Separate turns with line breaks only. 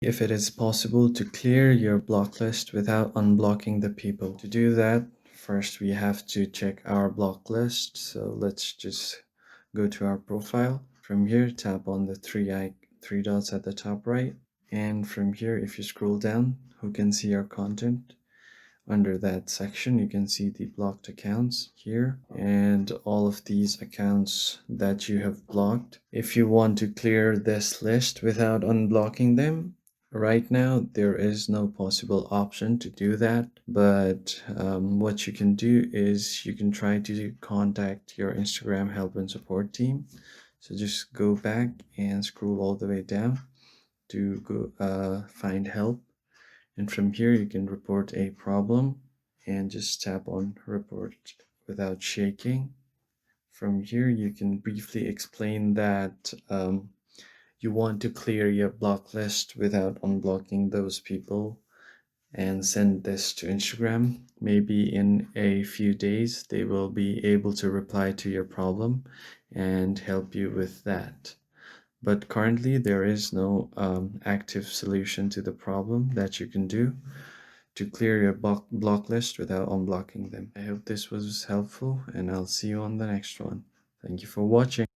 If it is possible to clear your block list without unblocking the people. To do that, first we have to check our block list. So let's just go to our profile. From here, tap on the three dots at the top right. And from here, if you scroll down, who can see our content? Under that section, you can see the blocked accounts here and all of these accounts that you have blocked. If you want to clear this list without unblocking them, right now there is no possible option to do that, but what you can do is you can try to contact your Instagram help and support team. So just go back and scroll all the way down to go find help, and from here you can report a problem and just tap on report without shaking. From here you can briefly explain that you want to clear your block list without unblocking those people and send this to Instagram. Maybe in a few days they will be able to reply to your problem and help you with that. But currently there is no active solution to the problem that you can do to clear your block list without unblocking them. I hope this was helpful and I'll see you on the next one. Thank you for watching.